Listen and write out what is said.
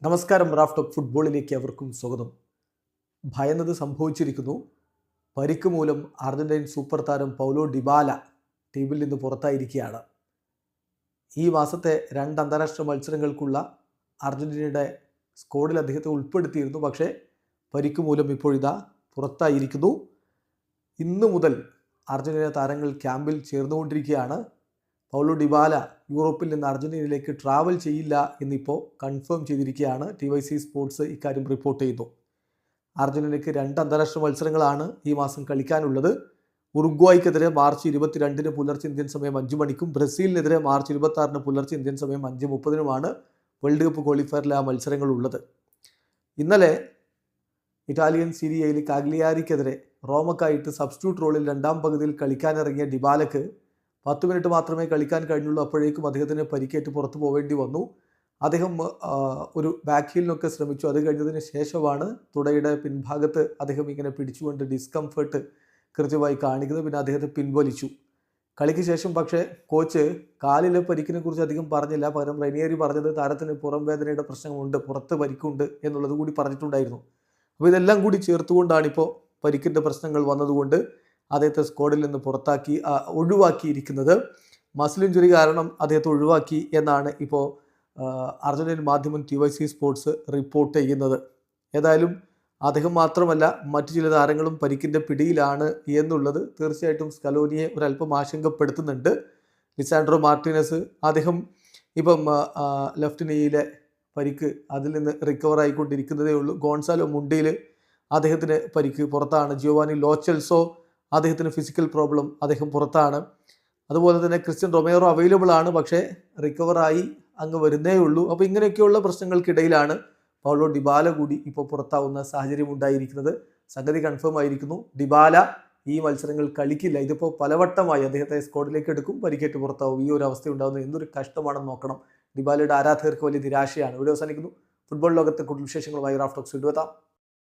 നമസ്കാരം. Raf talk ഫുട്ബോളിലേക്ക് അവർക്കും സ്വാഗതം. ഭയന്നത് സംഭവിച്ചിരിക്കുന്നു. പരിക്ക് മൂലം അർജന്റീൻ സൂപ്പർ താരം പൗലോ ഡിബാല ടീമിൽ നിന്ന് പുറത്തായിരിക്കുകയാണ്. ഈ മാസത്തെ 2 അന്താരാഷ്ട്ര മത്സരങ്ങൾക്കുള്ള അർജന്റീനയുടെ സ്ക്വാഡിൽ അദ്ദേഹത്തെ ഉൾപ്പെടുത്തിയിരുന്നു. പക്ഷേ പരിക്ക് മൂലം ഇപ്പോഴിതാ പുറത്തായിരിക്കുന്നു. ഇന്നു മുതൽ അർജന്റീന താരങ്ങൾ ക്യാമ്പിൽ ചേർന്നുകൊണ്ടിരിക്കുകയാണ്. പൗലോ ഡിബാല യൂറോപ്പിൽ നിന്ന് അർജന്റീനയിലേക്ക് ട്രാവൽ ചെയ്യില്ല എന്നിപ്പോൾ കൺഫേം ചെയ്തിരിക്കുകയാണ്. TYC സ്പോർട്സ് ഇക്കാര്യം റിപ്പോർട്ട് ചെയ്യുന്നു. അർജന്റീനയ്ക്ക് 2 അന്താരാഷ്ട്ര മത്സരങ്ങളാണ് ഈ മാസം കളിക്കാനുള്ളത്. ഉറുഗ്വായ്ക്കെതിരെ മാർച്ച് 22 പുലർച്ചെ ഇന്ത്യൻ സമയം 5 മണിക്കും ബ്രസീലിനെതിരെ മാർച്ച് 26 പുലർച്ചെ ഇന്ത്യൻ സമയം 5:30 വേൾഡ് കപ്പ് ക്വാളിഫയറിലെ ആ മത്സരങ്ങളുള്ളത്. ഇന്നലെ ഇറ്റാലിയൻ സീരിയയിൽ കാഗ്ലിയാരിക്കെതിരെ റോമക്കായിട്ട് സബ്സ്റ്റിറ്റ്യൂട്ട് റോളിൽ 2ാം പകുതിയിൽ കളിക്കാനിറങ്ങിയ ഡിബാലക്ക് 10 മിനിറ്റ് മാത്രമേ കളിക്കാൻ കഴിഞ്ഞുള്ളൂ. അപ്പോഴേക്കും അദ്ദേഹത്തിന് പരിക്കേറ്റ് പുറത്തു പോവേണ്ടി വന്നു. അദ്ദേഹം ഒരു ബാക്ക് ഹീലിനൊക്കെ ശ്രമിച്ചു. അത് കഴിഞ്ഞതിന് ശേഷമാണ് തുടയുടെ പിൻഭാഗത്ത് അദ്ദേഹം ഇങ്ങനെ പിടിച്ചുകൊണ്ട് ഡിസ്കംഫേർട്ട് കൃത്യമായി കാണിക്കുന്നത്. പിന്നെ അദ്ദേഹത്തെ പിൻവലിച്ചു. കളിക്ക് ശേഷം പക്ഷേ കോച്ച് കാലിലെ പരിക്കിനെ കുറിച്ച് അധികം പറഞ്ഞില്ല. പകരം റെനിയേരി പറഞ്ഞത് താരത്തിന് പുറം വേദനയുടെ പ്രശ്നമുണ്ട്, പുറത്ത് പരിക്കുണ്ട് എന്നുള്ളത് കൂടി പറഞ്ഞിട്ടുണ്ടായിരുന്നു. അപ്പോൾ ഇതെല്ലാം കൂടി ചേർത്തുകൊണ്ടാണ് ഇപ്പോൾ പരിക്കിൻ്റെ പ്രശ്നങ്ങൾ വന്നതുകൊണ്ട് അദ്ദേഹത്തെ സ്ക്വാഡിൽ നിന്ന് ഒഴിവാക്കിയിരിക്കുന്നത്. മസിൽ ഇഞ്ചുറി കാരണം അദ്ദേഹത്തെ ഒഴിവാക്കി എന്നാണ് ഇപ്പോൾ അർജന്റീൻ മാധ്യമം TYC സ്പോർട്സ് റിപ്പോർട്ട് ചെയ്യുന്നത്. ഏതായാലും അദ്ദേഹം മാത്രമല്ല, മറ്റു ചില താരങ്ങളും പരിക്കിൻ്റെ പിടിയിലാണ് എന്നുള്ളത് തീർച്ചയായിട്ടും സ്കലോനിയെ ഒരല്പം ആശങ്കപ്പെടുത്തുന്നുണ്ട്. ലിസാൻഡ്രോ മാർട്ടിനസ് അദ്ദേഹം ഇപ്പം ലെഫ്റ്റ് നീയിലെ പരിക്ക് അതിൽ നിന്ന് റിക്കവർ ആയിക്കൊണ്ടിരിക്കുന്നതേ ഉള്ളൂ. ഗോൺസാലോ മുണ്ടിയിൽ അദ്ദേഹത്തിന് പരിക്ക് പുറത്താണ്. ജിയോവാനി ലോച്ചെൽസോ അദ്ദേഹത്തിന് ഫിസിക്കൽ പ്രോബ്ലം, അദ്ദേഹം പുറത്താണ്. അതുപോലെ തന്നെ ക്രിസ്ത്യൻ റൊമേറോ അവൈലബിൾ ആണ്, പക്ഷേ റിക്കവറായി അങ്ങ് വരുന്നേ ഉള്ളൂ. അപ്പോൾ ഇങ്ങനെയൊക്കെയുള്ള പ്രശ്നങ്ങൾക്കിടയിലാണ് പൗലോ ഡിബാല കൂടി ഇപ്പോൾ പുറത്താവുന്ന സാഹചര്യം ഉണ്ടായിരിക്കുന്നത്. സംഗതി കൺഫേം ആയിരിക്കുന്നു. ഡിബാല ഈ മത്സരങ്ങൾ കളിക്കില്ല. ഇതിപ്പോൾ പലവട്ടമായി അദ്ദേഹത്തെ സ്ക്വാഡിലേക്ക് എടുക്കും, പരിക്കേറ്റ് പുറത്താവും. ഈ ഒരു അവസ്ഥ ഉണ്ടാകുന്നത് എന്തൊരു കഷ്ടമാണെന്ന് നോക്കണം. ഡിബാലയുടെ ആരാധകർക്ക് വലിയ നിരാശയാണ്. ഇവിടെ അവസാനിക്കുന്നു. ഫുട്ബോൾ ലോകത്തെ കൂടുതൽ വിശേഷങ്ങളുമായി റാഫ് ടോക്സ് വീണ്ടും എത്താം.